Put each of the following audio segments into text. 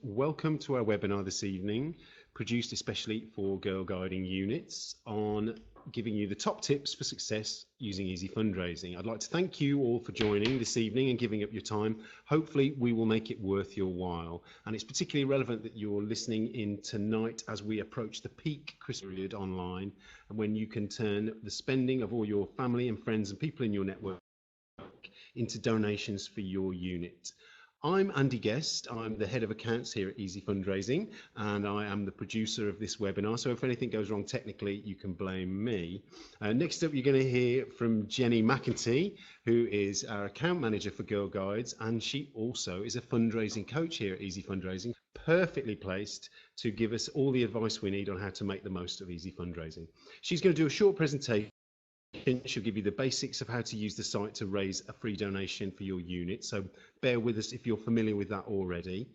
welcome to our webinar this evening, produced especially for Girlguiding units on giving you the top tips for success using Easy Fundraising. I'd like to thank you all for joining this evening and giving up your time. Hopefully we will make it worth your while, and it's particularly relevant that you're listening in tonight as we approach the peak Christmas period online, and when you can turn the spending of all your family and friends and people in your network into donations for your unit. I'm Andy Guest. I'm the head of accounts here at Easy Fundraising, and I am the producer of this webinar. So if anything goes wrong technically, you can blame me. Next up, you're going to hear from Jenny McEntee, who is our account manager for Girl Guides, and she also is a fundraising coach here at Easy Fundraising, perfectly placed to give us all the advice we need on how to make the most of Easy Fundraising. She's going to do a short presentation. She'll give you the basics of how to use the site to raise a free donation for your unit, so bear with us if you're familiar with that already.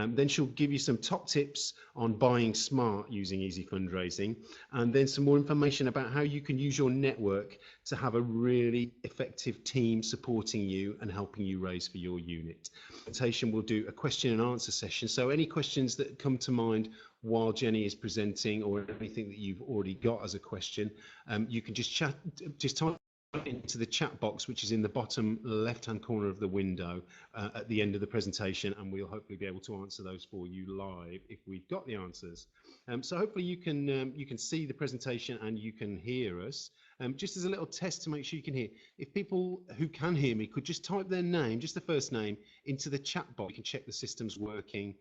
Then she'll give you some top tips on buying smart using Easy Fundraising, and then some more information about how you can use your network to have a really effective team supporting you and helping you raise for your unit. We'll do a question and answer session, so any questions that come to mind while Jenny is presenting, or anything that you've already got as a question, you can just type into the chat box, which is in the bottom left-hand corner of the window at the end of the presentation, and we'll hopefully be able to answer those for you live if we've got the answers. So hopefully you can see the presentation and you can hear us. Just as a little test to make sure you can hear, if people who can hear me could just type their name, just the first name, into the chat box, you can check the system's working,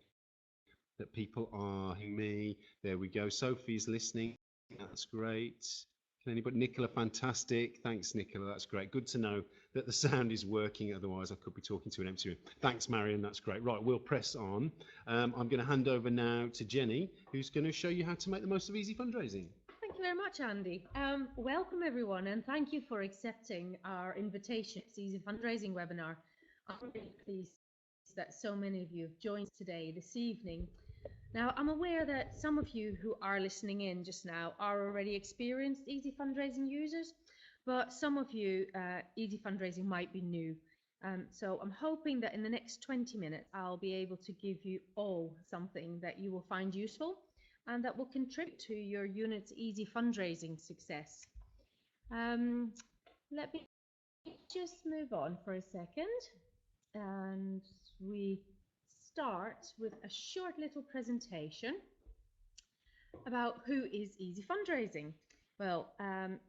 that people are hearing me. There we go. Sophie's listening. That's great. Can anybody? Nicola, fantastic. Thanks, Nicola. That's great. Good to know that the sound is working. Otherwise, I could be talking to an empty room. Thanks, Marion. That's great. Right, we'll press on. I'm going to hand over now to Jenny, who's going to show you how to make the most of Easy Fundraising. Thank you very much, Andy. Welcome, everyone, and thank you for accepting our invitation to Easy Fundraising webinar. I'm really pleased that so many of you have joined today, this evening. Now, I'm aware that some of you who are listening in just now are already experienced Easy Fundraising users, but some of you, Easy Fundraising might be new. So I'm hoping that in the next 20 minutes, I'll be able to give you all something that you will find useful and that will contribute to your unit's Easy Fundraising success. Let me just move on for a second, and we start with a short little presentation about who is Easy Fundraising. Well,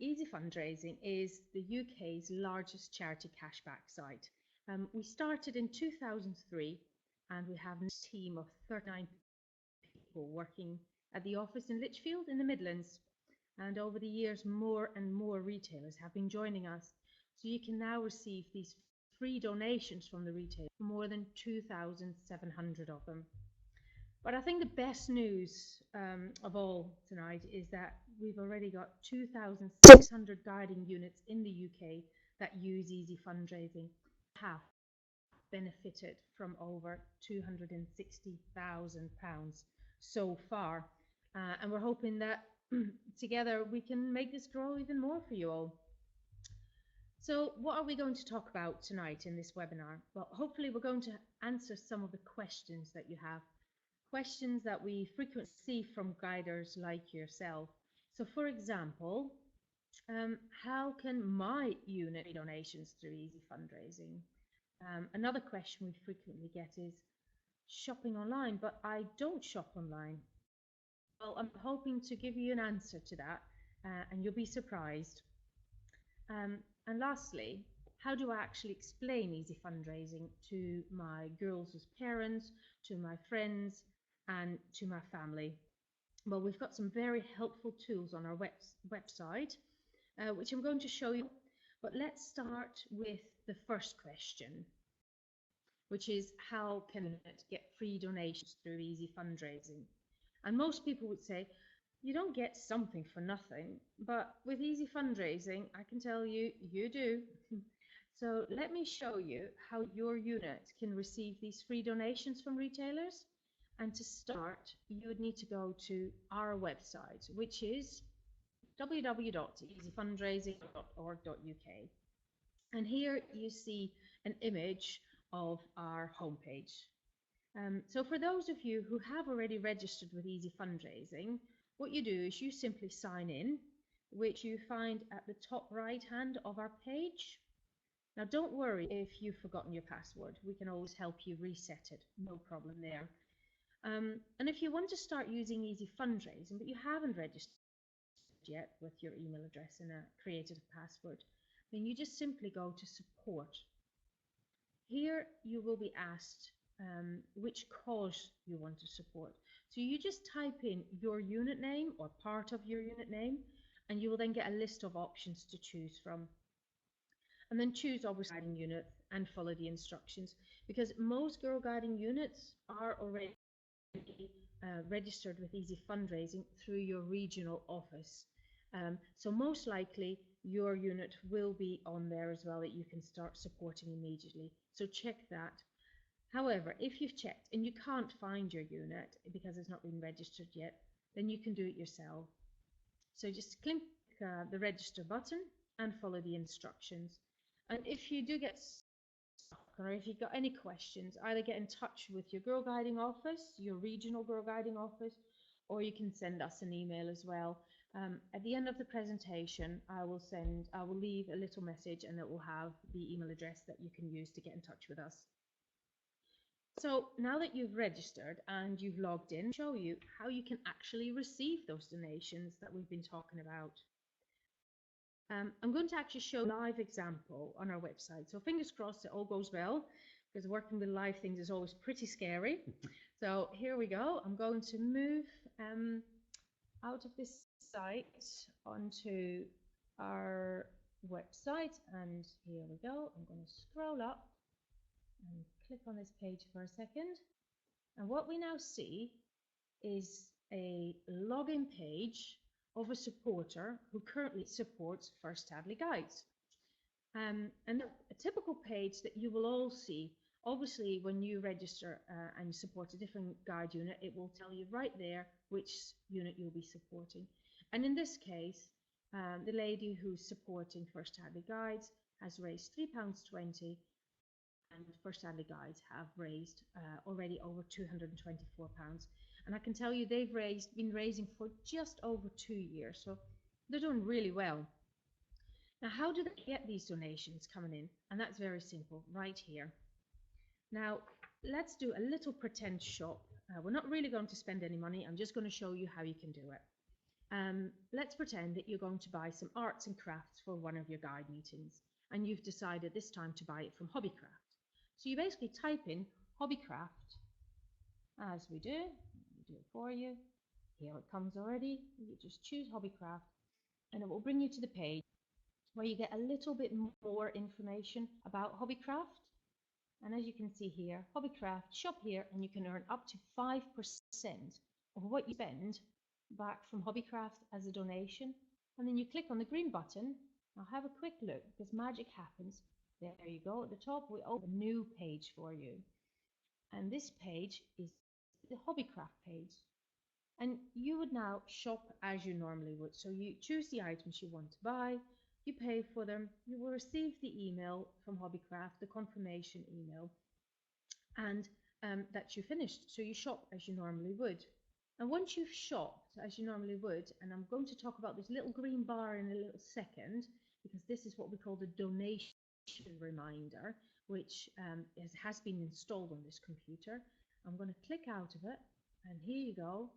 Easy Fundraising is the UK's largest charity cashback site. We started in 2003, and we have a team of 39 people working at the office in Lichfield in the Midlands. And over the years, more and more retailers have been joining us. So you can now receive these free donations from the retailer, more than 2,700 of them. But I think the best news of all tonight is that we've already got 2,600 guiding units in the UK that use Easy Fundraising, have benefited from over £260,000 so far. And we're hoping that together we can make this grow even more for you all. So what are we going to talk about tonight in this webinar? Well, hopefully we're going to answer some of the questions that you have, questions that we frequently see from guiders like yourself. So for example, how can my unit make donations through Easy Fundraising? Another question we frequently get is shopping online, but I don't shop online. Well, I'm hoping to give you an answer to that, and you'll be surprised. And lastly, how do I actually explain Easy Fundraising to my girls' parents, to my friends, and to my family? Well, we've got some very helpful tools on our website, which I'm going to show you. But let's start with the first question, which is how can it get free donations through Easy Fundraising? And most people would say, you don't get something for nothing, but with Easy Fundraising, I can tell you, you do. So let me show you how your unit can receive these free donations from retailers. And to start, you would need to go to our website, which is www.easyfundraising.org.uk. And here you see an image of our homepage. So for those of you who have already registered with Easy Fundraising, what you do is you simply sign in, which you find at the top right hand of our page. Now don't worry if you've forgotten your password, we can always help you reset it, no problem there. And if you want to start using Easy Fundraising but you haven't registered yet with your email address and created a password, then you just simply go to support. Here you will be asked which cause you want to support. So you just type in your unit name or part of your unit name, and you will then get a list of options to choose from. And then choose obviously guiding unit and follow the instructions, because most Girl Guiding units are already registered with Easy Fundraising through your regional office. So most likely your unit will be on there as well, that you can start supporting immediately. So check that. However, if you've checked and you can't find your unit because it's not been registered yet, then you can do it yourself. So just click the register button and follow the instructions. And if you do get stuck, or if you've got any questions, either get in touch with your Girl Guiding office, your regional Girl Guiding office, or you can send us an email as well. At the end of the presentation, I will leave a little message, and it will have the email address that you can use to get in touch with us. So now that you've registered and you've logged in, I'll show you how you can actually receive those donations that we've been talking about. I'm going to actually show a live example on our website. So fingers crossed it all goes well, because working with live things is always pretty scary. So here we go. I'm going to move out of this site onto our website, and here we go. I'm going to scroll up and click on this page for a second, and what we now see is a login page of a supporter who currently supports First Hadley Guides. And a typical page that you will all see, obviously when you register and support a different guide unit, it will tell you right there which unit you'll be supporting. And in this case, the lady who's supporting First Hadley Guides has raised £3.20, and First Hadley Guides have raised already over £224. And I can tell you they've been raising for just over 2 years, so they're doing really well. Now, how do they get these donations coming in? And that's very simple, right here. Now, let's do a little pretend shop. We're not really going to spend any money. I'm just going to show you how you can do it. Let's pretend that you're going to buy some arts and crafts for one of your guide meetings, and you've decided this time to buy it from Hobbycraft. So you basically type in Hobbycraft, as we do. Let me do it for you. Here it comes already. You just choose Hobbycraft, and it will bring you to the page where you get a little bit more information about Hobbycraft. And as you can see here, Hobbycraft, shop here, and you can earn up to 5% of what you spend back from Hobbycraft as a donation. And then you click on the green button. Now have a quick look, because magic happens. There you go. At the top, we open a new page for you. And this page is the Hobbycraft page. And you would now shop as you normally would. So you choose the items you want to buy, you pay for them, you will receive the email from Hobbycraft, the confirmation email, and that you finished. So you shop as you normally would. And once you've shopped as you normally would, and I'm going to talk about this little green bar in a little second, because this is what we call the donation reminder, which has been installed on this computer. I'm going to click out of it, and here you go.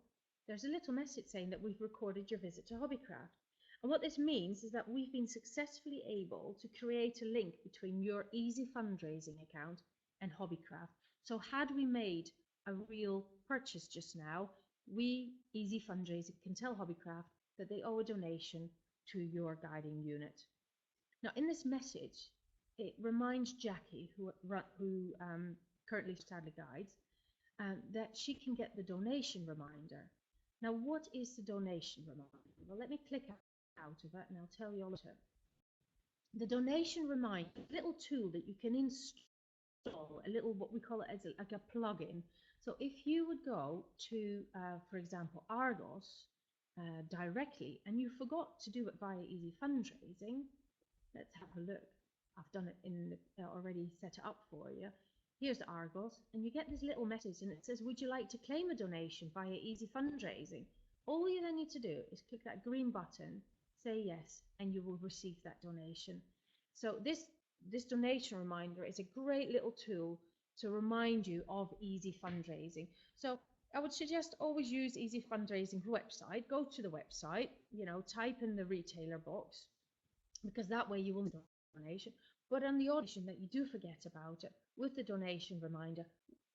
There's a little message saying that we've recorded your visit to Hobbycraft. And what this means is that we've been successfully able to create a link between your Easy Fundraising account and Hobbycraft. So had we made a real purchase just now, we, Easy Fundraising, can tell Hobbycraft that they owe a donation to your guiding unit. Now in this message, it reminds Jackie, who currently sadly guides, that she can get the donation reminder. Now, what is the donation reminder? Well, let me click out of it and I'll tell you all about it. The donation reminder, a little tool that you can install, a little, what we call it as like a plugin. So if you would go to, for example, Argos directly, and you forgot to do it via Easy Fundraising, let's have a look. I've done it already set it up for you. here's Argos, and you get this little message and it says, would you like to claim a donation via Easy Fundraising? All you then need to do is click that green button, say yes, and you will receive that donation. So this donation reminder is a great little tool to remind you of Easy Fundraising. So I would suggest always use Easy Fundraising website. Go to the website, type in the retailer box, because that way you will get a donation. But on the occasion that you do forget about it, with the donation reminder,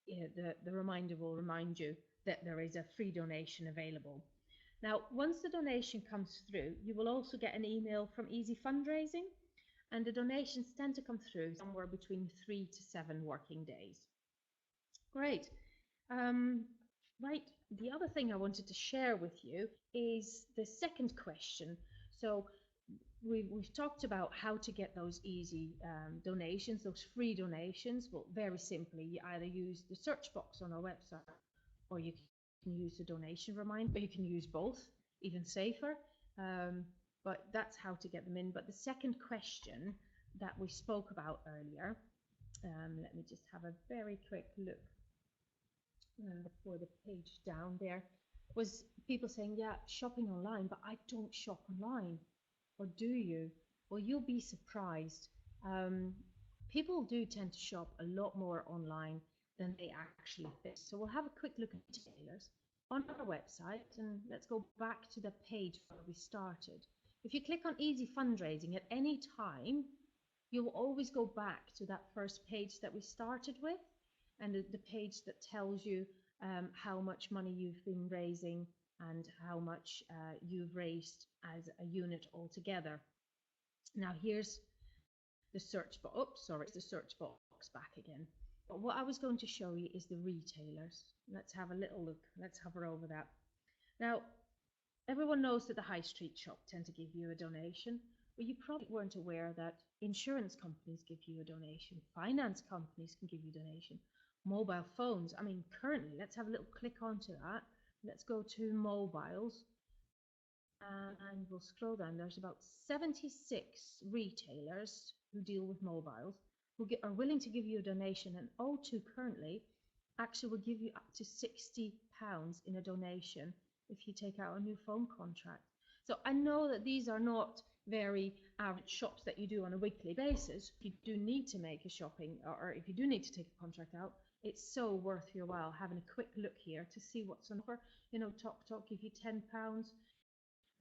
the reminder will remind you that there is a free donation available. Now, once the donation comes through, you will also get an email from Easy Fundraising, and the donations tend to come through somewhere between 3 to 7 working days. Great. Right, the other thing I wanted to share with you is the second question. So we've talked about how to get those easy donations, those free donations. Well, very simply, you either use the search box on our website, or you can use the donation reminder, but you can use both, even safer. But that's how to get them in. But the second question that we spoke about earlier, let me just have a very quick look for the page down there, was people saying, yeah, shopping online, but I don't shop online. Or do you? Well, you'll be surprised. People do tend to shop a lot more online than they actually think. So we'll have a quick look at retailers on our website, and let's go back to the page where we started. If you click on Easy Fundraising at any time, you'll always go back to that first page that we started with, and the page that tells you how much money you've been raising and how much you've raised as a unit altogether. Now here's the search box. Oops, sorry, it's the search box back again. But what I was going to show you is the retailers. Let's have a little look. Let's hover over that. Now, everyone knows that the high street shop tend to give you a donation. Well, you probably weren't aware that insurance companies give you a donation. Finance companies can give you a donation. Mobile phones. I mean, currently, let's have a little click onto that. Let's go to mobiles, and we'll scroll down. There's about 76 retailers who deal with mobiles who are willing to give you a donation, and O2 currently actually will give you up to £60 in a donation if you take out a new phone contract. So I know that these are not very average shops that you do on a weekly basis. If you do need to make a shopping, or if you do need to take a contract out, it's so worth your while having a quick look here to see what's on offer. TalkTalk give you £10.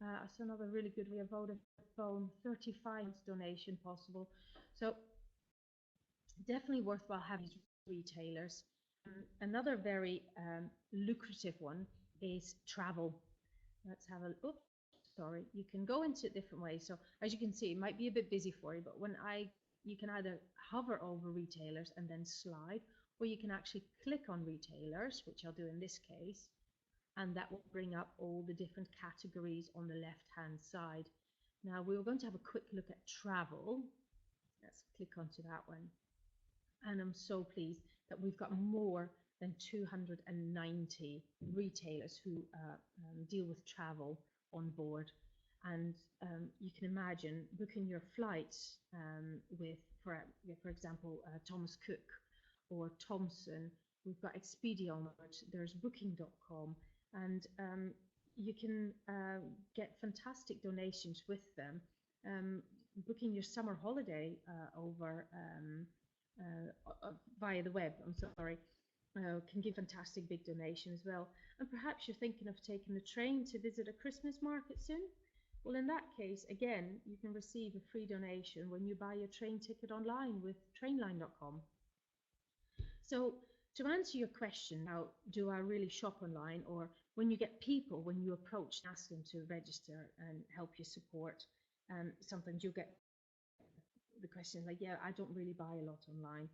That's another really good way of Vodafone, 35 donation possible. So definitely worthwhile having retailers. Another very lucrative one is travel. Let's have a look. Sorry, you can go into it different ways. So as you can see, it might be a bit busy for you, but you can either hover over retailers and then slide, or you can actually click on retailers, which I'll do in this case, and that will bring up all the different categories on the left-hand side. Now, we were going to have a quick look at travel. Let's click onto that one. And I'm so pleased that we've got more than 290 retailers who deal with travel on board. And you can imagine booking your flights with, for example, Thomas Cook or Thomson. We've got Expedia on it. There's Booking.com, and you can get fantastic donations with them. Booking your summer holiday over via the web, can give fantastic big donation as well. And perhaps you're thinking of taking the train to visit a Christmas market soon. Well, in that case, again, you can receive a free donation when you buy your train ticket online with trainline.com. So to answer your question, now, do I really shop online? Or when you get people, when you approach and ask them to register and help you support, sometimes you get the question like, yeah, I don't really buy a lot online.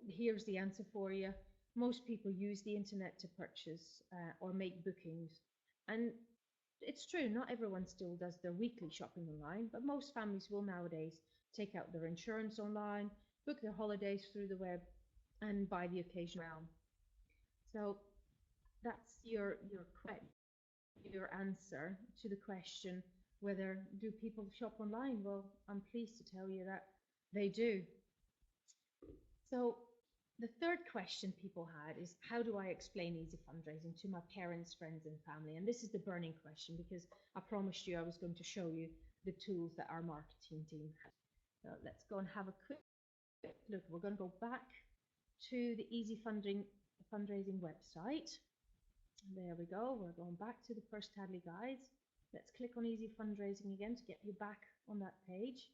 Here's the answer for you. Most people use the internet to purchase or make bookings. And it's true, not everyone still does their weekly shopping online, but most families will nowadays take out their insurance online, book their holidays through the web, and buy the occasional realm. So that's your answer to the question, whether do people shop online? Well, I'm pleased to tell you that they do. So The third question people had is, how do I explain easy fundraising to my parents, friends and family? And this is the burning question, because I promised you I was going to show you the tools that our marketing team has. So let's go and have a quick look. We're going to go back to the Easy Fundraising website. There we go. We're going back to the first Tadley guides. Let's click on Easy Fundraising again to get you back on that page.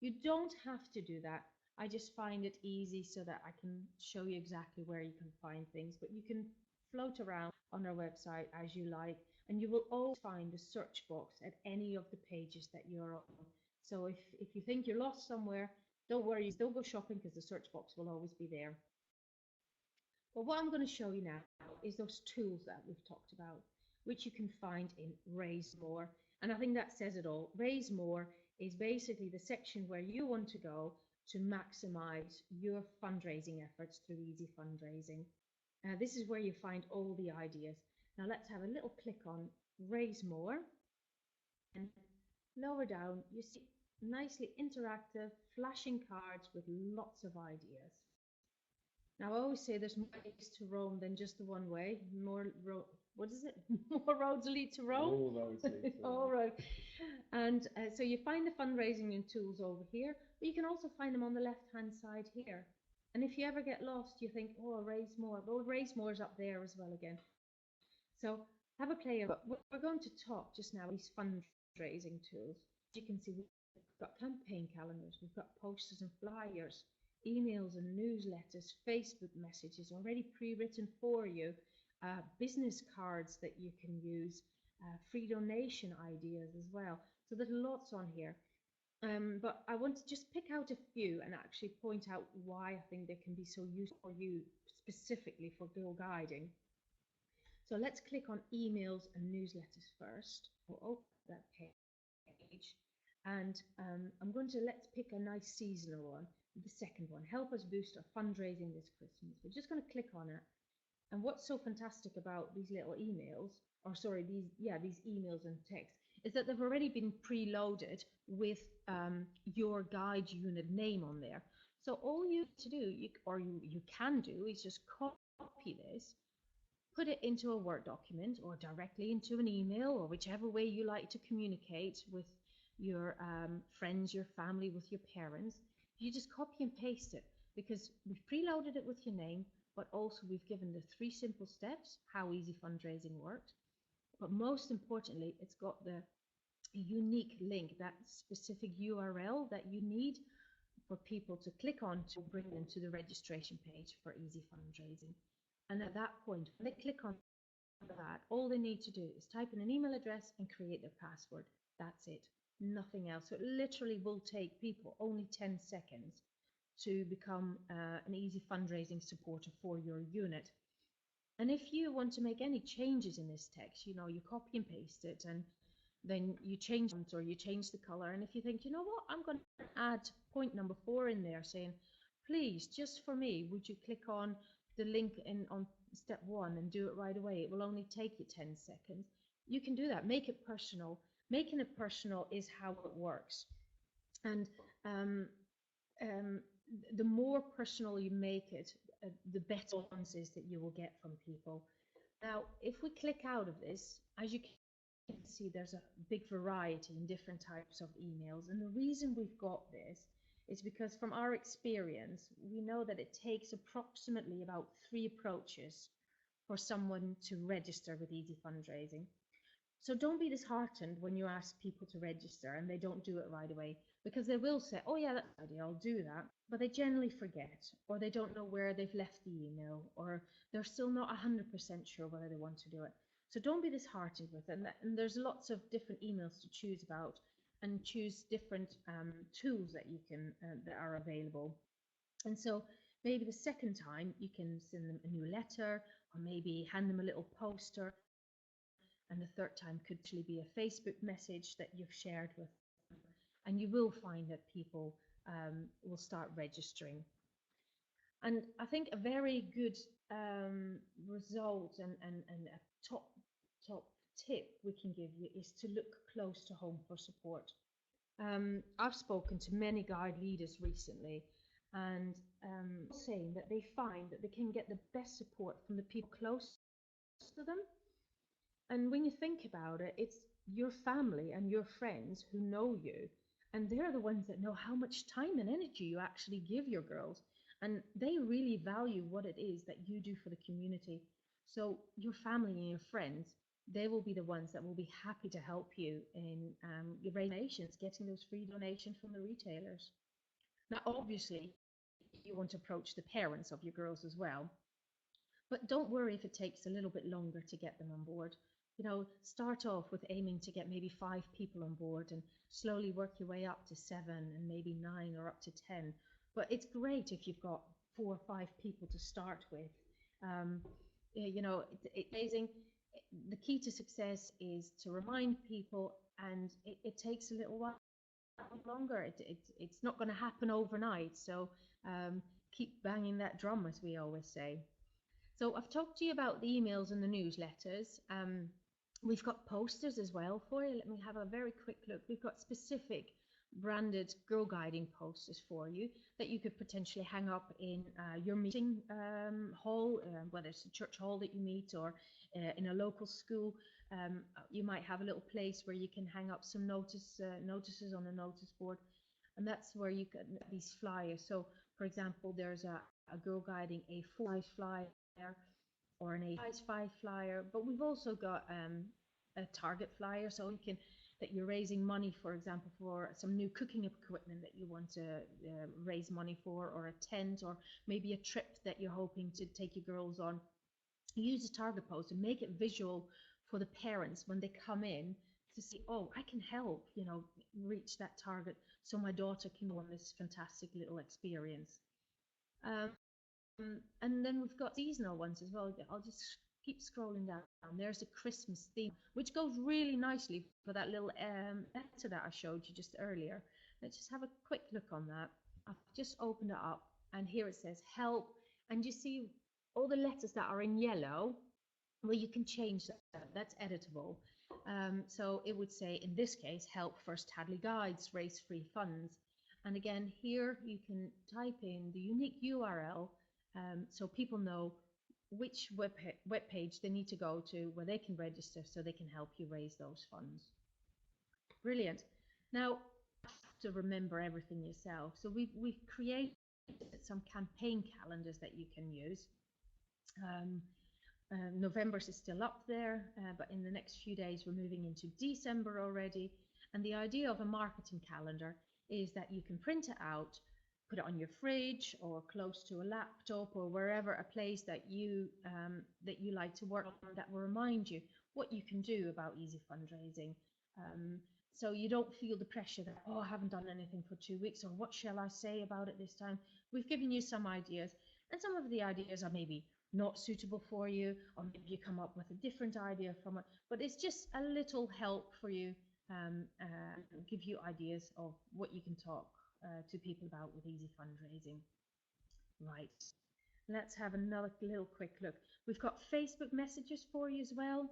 You don't have to do that. I just find it easy so that I can show you exactly where you can find things, but you can float around on our website as you like, and you will always find the search box at any of the pages that you're on. So if you think you're lost somewhere, don't worry, you still go shopping because the search box will always be there. But what I'm going to show you now is those tools that we've talked about, which you can find in Raise More. And I think that says it all. Raise More is basically the section where you want to go to maximize your fundraising efforts through easy fundraising. This is where you find all the ideas. Now let's have a little click on Raise More, and lower down you see nicely interactive flashing cards with lots of ideas. Now I always say there's more ways to Rome than just the one way. More roads lead to Rome. All roads lead to Rome. All right. And so you find the fundraising and tools over here, but you can also find them on the left-hand side here. And if you ever get lost, you think, oh, Raise More. Well, Raise More is up there as well again. So have a play. We're going to talk just now these fundraising tools. As you can see, we've got campaign calendars, we've got posters and flyers, emails and newsletters, Facebook messages already pre-written for you, business cards that you can use, free donation ideas as well. So there's lots on here. But I want to just pick out a few and actually point out why I think they can be so useful for you, specifically for Girlguiding. So let's click on emails and newsletters first. We'll open that page. And let's pick a nice seasonal one. The second one, help us boost our fundraising this Christmas. We're just going to click on it. And what's so fantastic about these little emails, or sorry, these emails and text, is that they've already been preloaded with your guide unit name on there. So all you need to do, you can do, is just copy this, put it into a Word document or directly into an email, or whichever way you like to communicate with your friends, your family, with your parents. You just copy and paste it, because we've preloaded it with your name, but also we've given the 3 simple steps, how easy fundraising works. But most importantly, it's got the unique link, that specific URL that you need for people to click on to bring them to the registration page for easy fundraising. And at that point, when they click on that, all they need to do is type in an email address and create their password. That's it. Nothing else. So it literally will take people only 10 seconds to become an easy fundraising supporter for your unit. And if you want to make any changes in this text, you copy and paste it, and then you change it, or you change the color. And if you think, you know what, I'm going to add point number 4 in there, saying, please, just for me, would you click on the link on step 1 and do it right away? It will only take you 10 seconds. You can do that. Make it personal. Making it personal is how it works. And the more personal you make it, the better responses that you will get from people. Now, if we click out of this, as you can see, there's a big variety in different types of emails. And the reason we've got this is because from our experience, we know that it takes approximately about 3 approaches for someone to register with easy fundraising. So don't be disheartened when you ask people to register and they don't do it right away, because they will say, oh yeah, that's an idea, I'll do that. But they generally forget, or they don't know where they've left the email, or they're still not 100% sure whether they want to do it. So don't be disheartened with it. And there's lots of different emails to choose about, and choose different tools that you can that are available. And so maybe the second time you can send them a new letter, or maybe hand them a little poster. And the third time could actually be a Facebook message that you've shared with them. And you will find that people will start registering. And I think a very good result and a top tip we can give you is to look close to home for support. I've spoken to many guide leaders recently, and saying that they find that they can get the best support from the people close to them. And when you think about it, it's your family and your friends who know you, and they're the ones that know how much time and energy you actually give your girls, and they really value what it is that you do for the community. So your family and your friends, they will be the ones that will be happy to help you in your donations, getting those free donations from the retailers. Now, obviously, you want to approach the parents of your girls as well, but don't worry if it takes a little bit longer to get them on board. You know, start off with aiming to get maybe 5 people on board and slowly work your way up to 7 and maybe 9 or up to 10. But it's great if you've got 4 or 5 people to start with. You know, it's amazing. The key to success is to remind people, and it takes a little while longer. It's not going to happen overnight. So keep banging that drum, as we always say. So I've talked to you about the emails and the newsletters. We've got posters as well for you. Let me have a very quick look. We've got specific branded girl guiding posters for you that you could potentially hang up in your meeting hall, whether it's a church hall that you meet or in a local school. You might have a little place where you can hang up some notices on a notice board, and that's where you get these flyers. So, for example, there's a girl guiding a 4-size flyer or an 8-size flyer, but we've also got a target flyer, so you can that you're raising money, for example, for some new cooking equipment that you want to raise money for, or a tent, or maybe a trip that you're hoping to take your girls on. Use a target post and make it visual for the parents when they come in to see, oh, I can help, you know, reach that target so my daughter can go on this fantastic little experience. And then we've got seasonal ones as well. I'll just keep scrolling down. There's a Christmas theme, which goes really nicely for that little letter that I showed you just earlier. Let's just have a quick look on that. I've just opened it up, and here it says help. And you see all the letters that are in yellow. Well, you can change that. That's editable. So it would say, in this case, help First Hadley Guides raise free funds. And again, here you can type in the unique URL so people know which web page they need to go to where they can register so they can help you raise those funds. Brilliant. Now, you have to remember everything yourself. So we've created some campaign calendars that you can use. November's is still up there, but in the next few days we're moving into December already. And the idea of a marketing calendar is that you can print it out, put it on your fridge or close to a laptop or wherever, a place that you like to work on, that will remind you what you can do about easy fundraising. So you don't feel the pressure that, oh, I haven't done anything for 2 weeks, or what shall I say about it this time? We've given you some ideas, and some of the ideas are maybe not suitable for you, or maybe you come up with a different idea from it, but it's just a little help for you, give you ideas of what you can talk to people about with easy fundraising. Right, let's have another little quick look. We've got Facebook messages for you as well,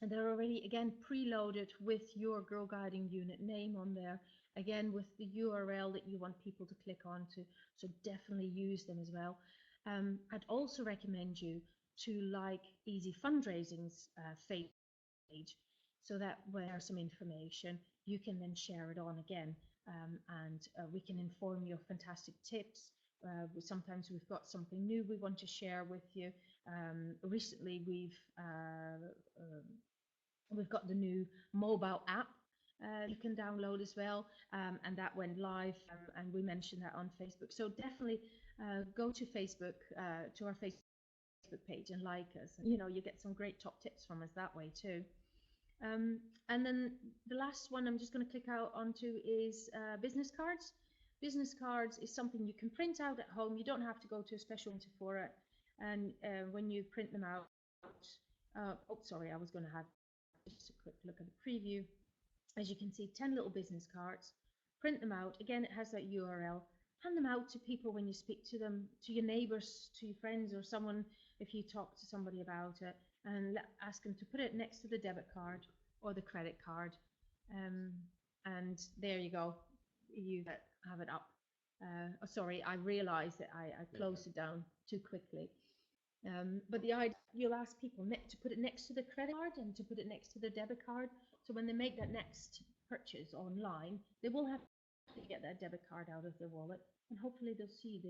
and they're already again preloaded with your Girl Guiding unit name on there, again with the URL that you want people to click on to, so definitely use them as well. I'd also recommend you to like Easy Fundraising's page, so that when there's some information, you can then share it on again, and we can inform you of fantastic tips. Sometimes we've got something new we want to share with you. Recently, we've got the new mobile app you can download as well, and that went live, and we mentioned that on Facebook. So definitely go to Facebook, to our Facebook page, and like us. You know, you get some great top tips from us that way too. And then the last one I'm just going to click out onto is business cards. Business cards is something you can print out at home. You don't have to go to a special printer for it. And when you print them out, oh, sorry, I was going to have just a quick look at the preview. As you can see, 10 little business cards. Print them out. Again, it has that URL. Hand them out to people when you speak to them, to your neighbours, to your friends, or someone if you talk to somebody about it, and ask them to put it next to the debit card or the credit card. And there you go. You have it up. Sorry, I realized that I closed it down too quickly. But the idea, you'll ask people to put it next to the credit card and to put it next to their debit card. So when they make that next purchase online, they will have to get that debit card out of their wallet, and hopefully they'll see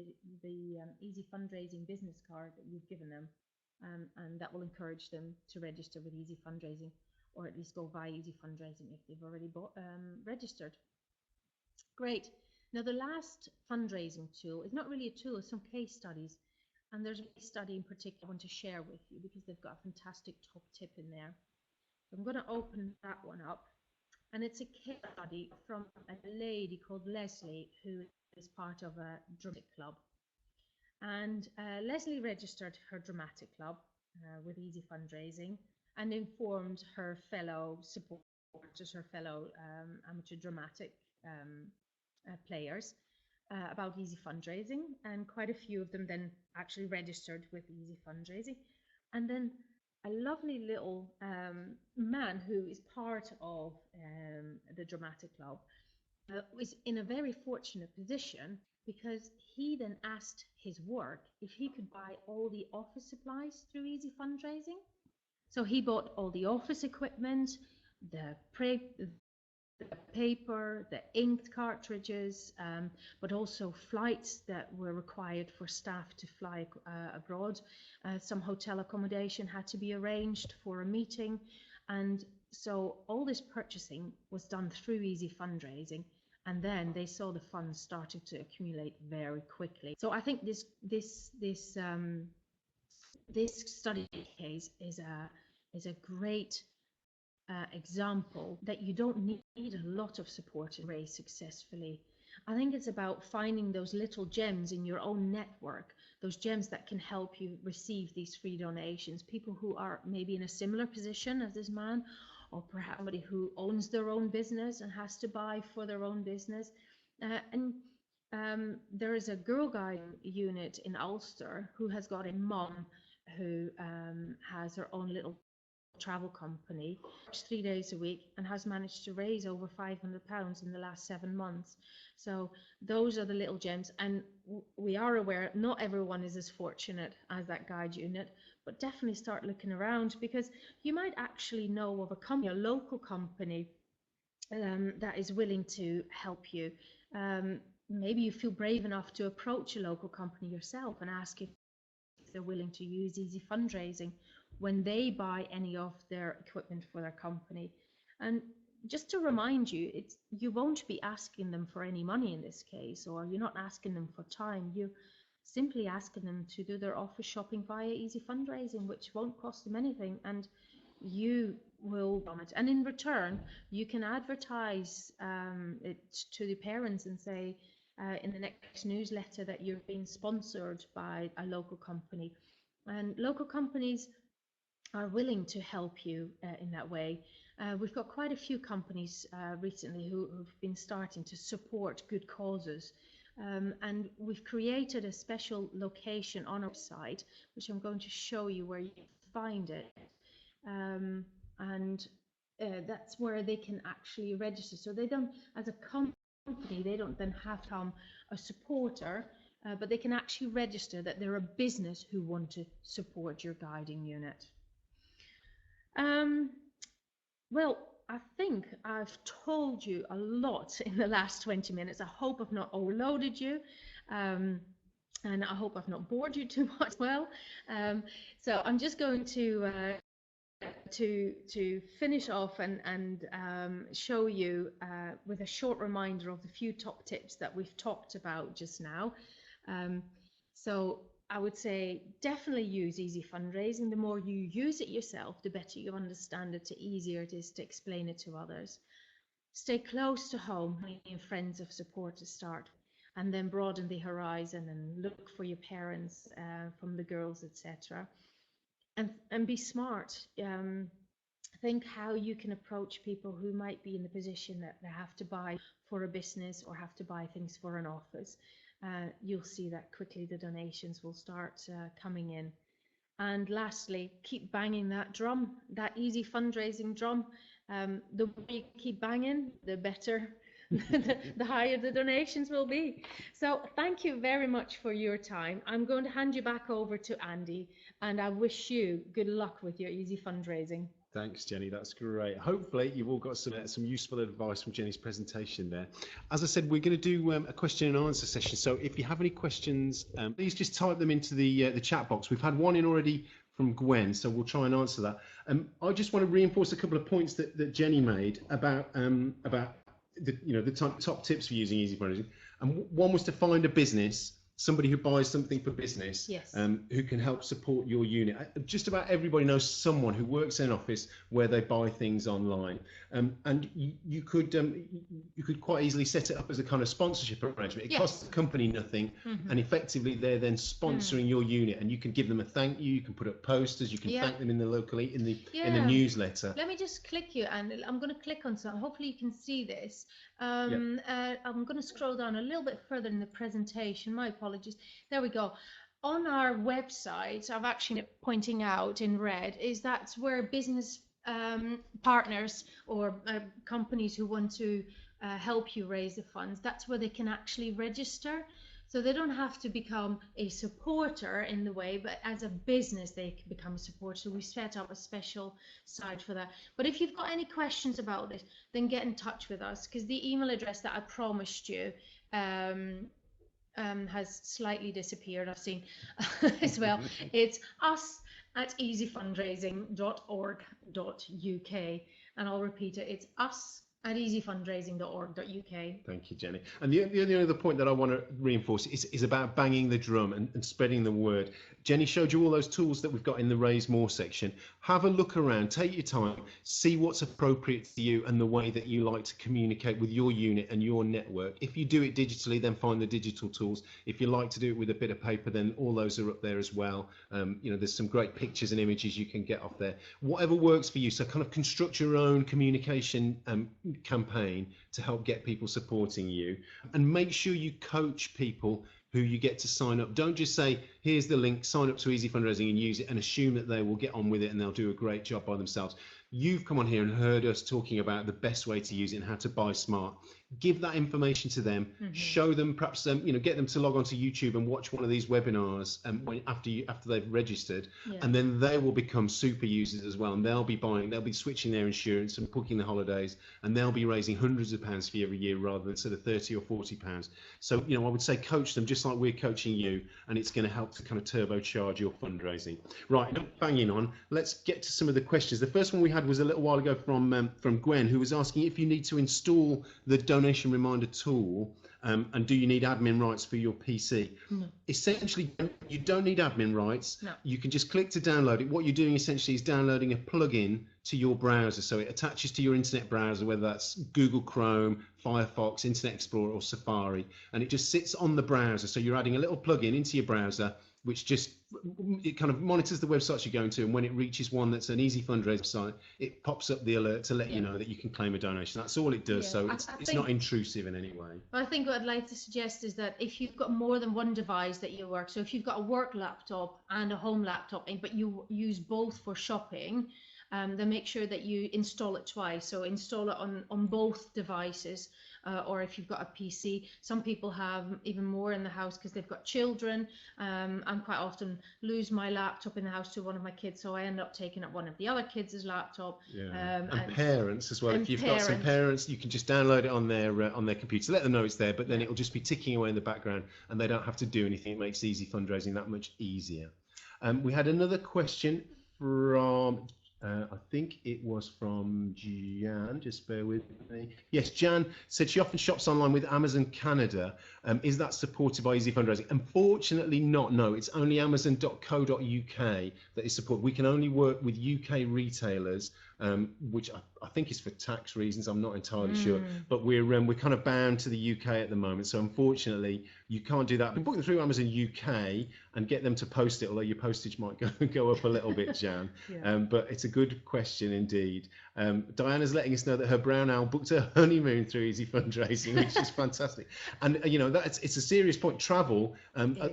the Easy Fundraising business card that you've given them, and that will encourage them to register with Easy Fundraising, or at least go via Easy Fundraising if they've already registered. Great. Now the last fundraising tool is not really a tool, it's some case studies. And there's a study in particular I want to share with you because they've got a fantastic top tip in there. So I'm going to open that one up. And it's a case study from a lady called Leslie, who is part of a dramatic club. And Leslie registered her dramatic club with Easy Fundraising and informed her fellow supporters, her fellow amateur dramatic players about Easy Fundraising, and quite a few of them then actually registered with Easy Fundraising. And then a lovely little man who is part of the dramatic club was in a very fortunate position, because he then asked his work if he could buy all the office supplies through Easy Fundraising. So he bought all the office equipment, the paper, the inked cartridges, but also flights that were required for staff to fly abroad. Some hotel accommodation had to be arranged for a meeting. And so all this purchasing was done through Easy Fundraising. And then they saw the funds started to accumulate very quickly. So I think this study case is a great example that you don't need a lot of support to raise successfully. I think it's about finding those little gems in your own network, those gems that can help you receive these free donations, people who are maybe in a similar position as this man, or perhaps somebody who owns their own business and has to buy for their own business. There is a Girlguiding unit in Ulster who has got a mum who has her own little travel company, 3 days a week, and has managed to raise over £500 in the last 7 months. So those are the little gems, and we are aware not everyone is as fortunate as that guide unit, but definitely start looking around, because you might actually know of a company, a local company that is willing to help you. Maybe you feel brave enough to approach a local company yourself and ask if they're willing to use Easy Fundraising when they buy any of their equipment for their company. And just to remind you, you won't be asking them for any money in this case, or you're not asking them for time. You're simply asking them to do their office shopping via Easy Fundraising, which won't cost them anything, and you will from it. And in return, you can advertise it to the parents and say in the next newsletter that you're being sponsored by a local company. And local companies are willing to help you in that way. We've got quite a few companies recently who've been starting to support good causes. And we've created a special location on our site, which I'm going to show you where you can find it. That's where they can actually register. So they don't, as a company, they don't then have to become a supporter, but they can actually register that they're a business who want to support your guiding unit. Well, I think I've told you a lot in the last 20 minutes. I hope I've not overloaded you, and I hope I've not bored you too much as well. So I'm just going to finish off and show you with a short reminder of the few top tips that we've talked about just now. So I would say definitely use Easy Fundraising. The more you use it yourself, the better you understand it, the easier it is to explain it to others. Stay close to home and friends of support to start, and then broaden the horizon and look for your parents from the girls, etc. And be smart. Think how you can approach people who might be in the position that they have to buy for a business or have to buy things for an office. You'll see that quickly the donations will start coming in. And lastly, keep banging that drum, that Easy Fundraising drum. The more you keep banging, the better the higher the donations will be. So thank you very much for your time. I'm going to hand you back over to Andy, and I wish you good luck with your easy fundraising. Thanks, Jenny. That's great. Hopefully, you've all got some useful advice from Jenny's presentation there. As I said, we're going to do a question and answer session. So if you have any questions, please just type them into the chat box. We've had one in already from Gwen, so we'll try and answer that. I just want to reinforce a couple of points that Jenny made about the top tips for using easy fundraising. And one was to find a business, somebody who buys something for business, Yes. Who can help support your unit. Just about everybody knows someone who works in an office where they buy things online, and you could quite easily set it up as a kind of sponsorship arrangement. It Yes. costs the company nothing, and effectively they're then sponsoring your unit, and you can give them a thank you. You can put up posters. You can thank them in the newsletter. Let me just click you, and I'm going to click on something. Hopefully you can see this. I'm going to scroll down a little bit further in the presentation. My apologies. There we go. On our website, I've actually pointing out in red is that's where business partners or companies who want to help you raise the funds, that's where they can actually register. So they don't have to become a supporter in the way, but as a business they can become a supporter. So we set up a special site for that. But if you've got any questions about it, then get in touch with us, because the email address that I promised you has slightly disappeared, I've seen as well. It's us@easyfundraising.org.uk, and I'll repeat it. It's us@easyfundraising.org.uk. Thank you, Jenny. And the only other point that I want to reinforce is about banging the drum and spreading the word. Jenny showed you all those tools that we've got in the Raise More section. Have a look around, take your time, see what's appropriate to you and the way that you like to communicate with your unit and your network. If you do it digitally, then find the digital tools. If you like to do it with a bit of paper, then all those are up there as well. There's some great pictures and images you can get off there. Whatever works for you. So kind of construct your own communication campaign to help get people supporting you, and make sure you coach people who you get to sign up. Don't just say, here's the link, sign up to Easy Fundraising and use it, and assume that they will get on with it and they'll do a great job by themselves. You've come on here and heard us talking about the best way to use it and how to buy smart. Give that information to them, show them, perhaps get them to log onto YouTube and watch one of these webinars after they've registered, and then they will become super users as well, and they'll be switching their insurance and booking the holidays, and they'll be raising hundreds of pounds for you every year rather than sort of 30 or 40 pounds. So I would say coach them just like we're coaching you, and it's going to help to kind of turbocharge your fundraising. Right, banging on, let's get to some of the questions. The first one we had was a little while ago from Gwen, who was asking if you need to install the donation reminder tool, and do you need admin rights for your PC? No. Essentially, you don't need admin rights. No. You can just click to download it. What you're doing essentially is downloading a plugin to your browser, so it attaches to your internet browser, whether that's Google Chrome, Firefox, Internet Explorer or Safari, and it just sits on the browser. So you're adding a little plugin into your browser which it kind of monitors the websites you're going to, and when it reaches one that's an easy fundraising site, it pops up the alert to let you know that you can claim a donation. That's all it does. So it's not intrusive in any way. I think what I'd like to suggest is that if you've got more than one device that you work, so if you've got a work laptop and a home laptop, but you use both for shopping, then make sure that you install it twice. So install it on both devices, or if you've got a PC. Some people have even more in the house because they've got children. I quite often lose my laptop in the house to one of my kids, so I end up taking up one of the other kids' laptop. And parents as well. If you've got some parents, you can just download it on their computer, let them know it's there, but then it'll just be ticking away in the background and they don't have to do anything. It makes easy fundraising that much easier. We had another question from I think it was from Jan, just bear with me. Yes, Jan said she often shops online with Amazon Canada. Is that supported by Easy Fundraising? Unfortunately not, no. It's only amazon.co.uk that is supported. We can only work with UK retailers, which I think is for tax reasons, I'm not entirely sure. But we're kind of bound to the UK at the moment. So unfortunately, you can't do that. But book them through Amazon UK and get them to post it, although your postage might go up a little bit, Jan. But it's a good question indeed. Diana's letting us know that her brown owl booked her honeymoon through Easy Fundraising, which is fantastic. And you know, it's a serious point. Travel,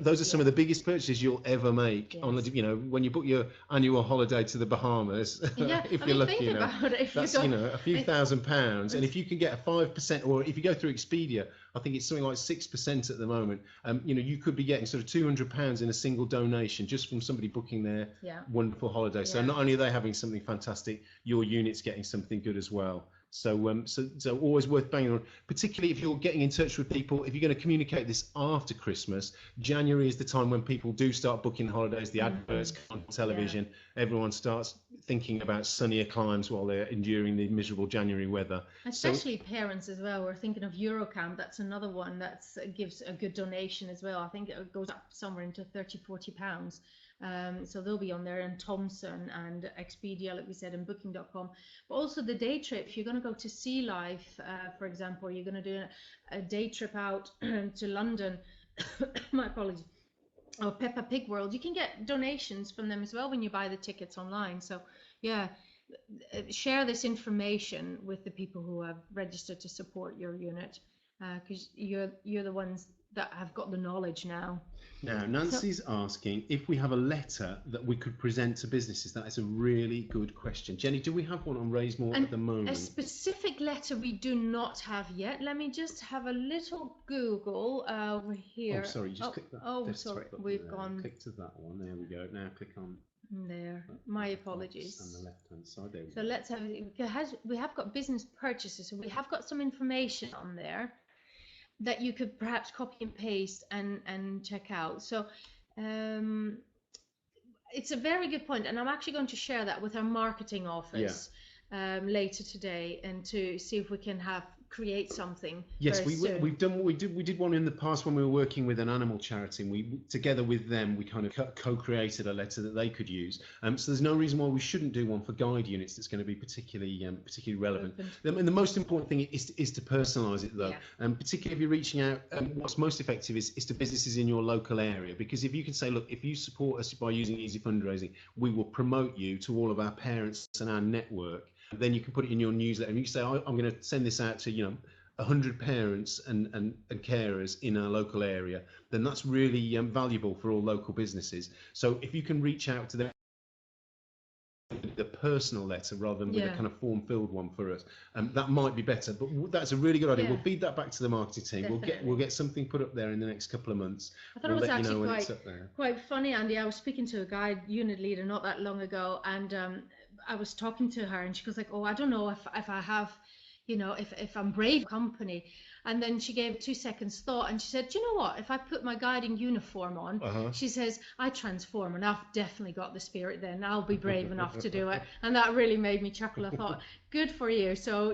those are some of the biggest purchases you'll ever make. Yes. On, you know, when you book your annual holiday to the Bahamas, if you're lucky enough, that's you know, a few £1,000s. And if you can get a 5%, or if you go through Expedia, I think it's something like 6% at the moment. You know, you could be getting sort of £200 in a single donation just from somebody booking their wonderful holiday. So not only are they having something fantastic, your unit's getting something good as well. So, so always worth banging on, particularly if you're getting in touch with people. If you're going to communicate this after Christmas, January is the time when people do start booking holidays, the adverts come on television, everyone starts thinking about sunnier climes while they're enduring the miserable January weather. Especially parents as well. We're thinking of Eurocamp. That's another one that gives a good donation as well. I think it goes up somewhere into £30–40. So they'll be on there, and Thomson and Expedia, like we said, and Booking.com. But also the day trip. If you're going to go to Sea Life, for example, you're going to do a day trip out to London, my apologies, or Peppa Pig World, you can get donations from them as well when you buy the tickets online. So yeah, share this information with the people who have registered to support your unit, because you're the ones that have got the knowledge now. Now, Nancy's asking if we have a letter that we could present to businesses. That is a really good question. Jenny, do we have one on Raise More at the moment? A specific letter we do not have yet. Let me just have a little Google over here. Oh, sorry, just click that. Oh, sorry, we've gone. Click to that one. There we go. Now click on. There. My apologies. On the left-hand side. There we so go. Let's have. We have got business purchases, so we have got some information on there that you could perhaps copy and paste and check out. So it's a very good point, and I'm actually going to share that with our marketing office later today, and to see if we can create something. Yes, we've done what we did one in the past when we were working with an animal charity, and we together with them we kind of co-created a letter that they could use. So there's no reason why we shouldn't do one for guide units that's going to be particularly relevant. And the most important thing is to personalise it though, and particularly if you're reaching out, what's most effective is to businesses in your local area, because if you can say, look, if you support us by using Easy Fundraising, we will promote you to all of our parents and our network. Then you can put it in your newsletter, and you say, I'm going to send this out to 100 parents and carers in our local area. Then that's really valuable for all local businesses. So if you can reach out to them, the personal letter rather than with a kind of form-filled one for us, that might be better. But that's a really good idea. We'll feed that back to the marketing team. Definitely. We'll get something put up there in the next couple of months. I thought we'll it was let you know actually when it's up there. quite funny, Andy. I was speaking to a guide unit leader not that long ago, and I was talking to her, and she was like, "Oh, I don't know if I have, if I'm brave company." And then she gave 2 seconds thought, and she said, "Do you know what? If I put my guiding uniform on," she says, "I transform, and I've definitely got the spirit then. I'll be brave enough to do it." And that really made me chuckle. I thought, good for you. So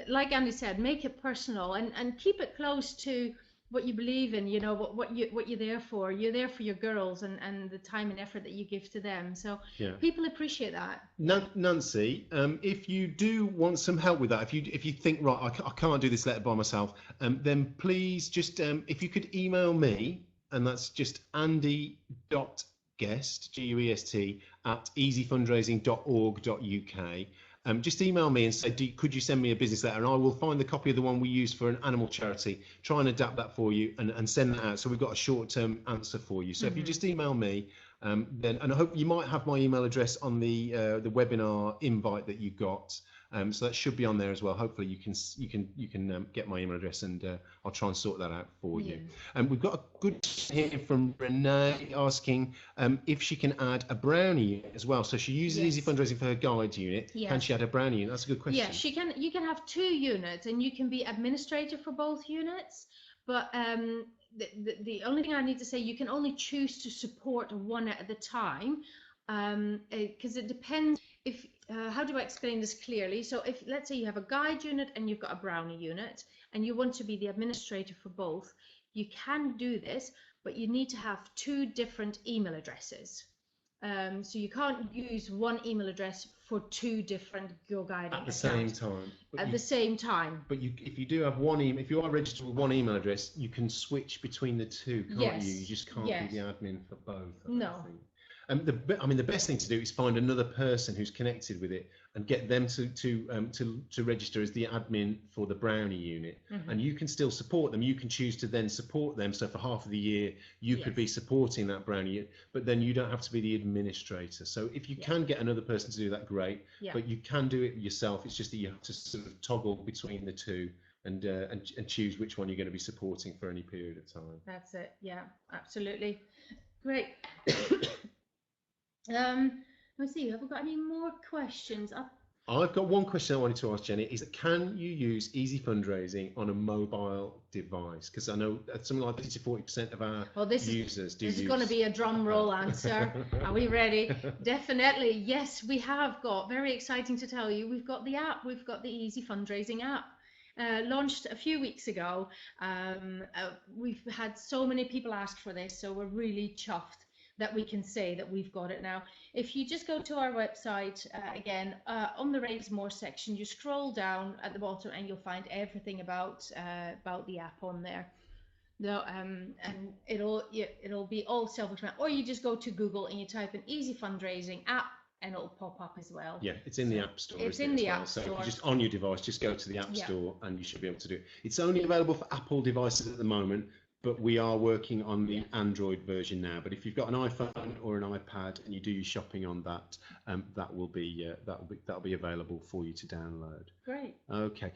like Andy said, make it personal and keep it close to what you believe in, what you're there for. You're there for your girls and the time and effort that you give to them. So people appreciate that. Nancy, if you do want some help with that, if you think, right, I can't do this letter by myself, then please just if you could email me, and that's just andy.guest, GUEST, at easyfundraising.org.uk. Just email me and say, could you send me a business letter, and I will find the copy of the one we use for an animal charity, try and adapt that for you and send that out, so we've got a short-term answer for you. So if you just email me, then, and I hope you might have my email address on the webinar invite that you got, so that should be on there as well. Hopefully you can get my email address, and I'll try and sort that out for you. And we've got a good question here from Renee asking if she can add a brownie unit as well. So she uses Easy Fundraising for her guide unit. Can she add a brownie unit? That's a good question. Yeah, she can. You can have 2 units, and you can be administrator for both units. But the only thing I need to say, you can only choose to support one at a time, because it depends. If how do I explain this clearly? So if, let's say, you have a guide unit and you've got a brownie unit, and you want to be the administrator for both, you can do this, but you need to have 2 different email addresses. So you can't use one email address for 2 different Girlguiding at the same time. The same time. But if you do have one email, if you are registered with one email address, you can switch between the 2, can't you? You just can't be the admin for both. I think. I mean, the best thing to do is find another person who's connected with it and get them to register as the admin for the Brownie unit. And you can still support them. You can choose to then support them. So for half of the year, you could be supporting that Brownie unit, but then you don't have to be the administrator. So if you can get another person to do that, great. But you can do it yourself. It's just that you have to sort of toggle between the two and choose which one you're going to be supporting for any period of time. That's it. Yeah, absolutely. Great. Let's see, have we got any more questions? I've got one question I wanted to ask Jenny, is that can you use Easy Fundraising on a mobile device? Because I know something like 30 to 40% of our users do use. This is going to be a drum roll answer. Are we ready? Definitely. Yes, we have got, very exciting to tell you, we've got the app, we've got the Easy Fundraising app. Launched a few weeks ago. We've had so many people ask for this, so we're really chuffed that we can say that we've got it now. If you just go to our website, again, on the Raise More section, you scroll down at the bottom and you'll find everything about the app on there. And it'll be all self-explanatory. Or you just go to Google and you type in Easy Fundraising app, and it'll pop up as well. Yeah, it's in the App Store. It's in the App Store. So if you're just on your device, just go to the App Store and you should be able to do it. It's only available for Apple devices at the moment, but we are working on the Android version now. But if you've got an iPhone or an iPad and you do your shopping on that, that'll be available for you to download. Great. Okay,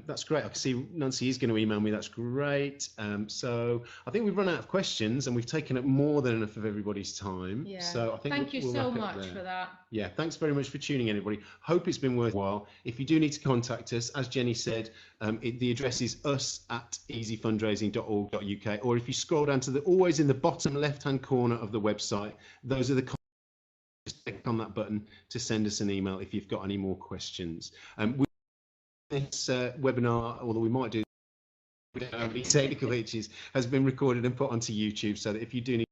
that's great. I can see Nancy is going to email me. That's great. So I think we've run out of questions and we've taken up more than enough of everybody's time. Yeah. So I think thank you so much for that. Yeah, thanks very much for tuning in, everybody. Hope it's been worthwhile. If you do need to contact us, as Jenny said, the address is us@easyfundraising.org.uk, or if you scroll down to always in the bottom left-hand corner of the website, those are the contacts. Just click on that button to send us an email if you've got any more questions. This webinar, although we might do any technical glitches, has been recorded and put onto YouTube, so that if you do need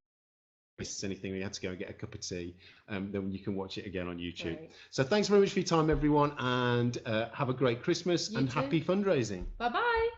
anything, you have to go and get a cup of tea, then you can watch it again on YouTube. Great. So thanks very much for your time, everyone, and have a great Christmas and happy fundraising. Bye-bye.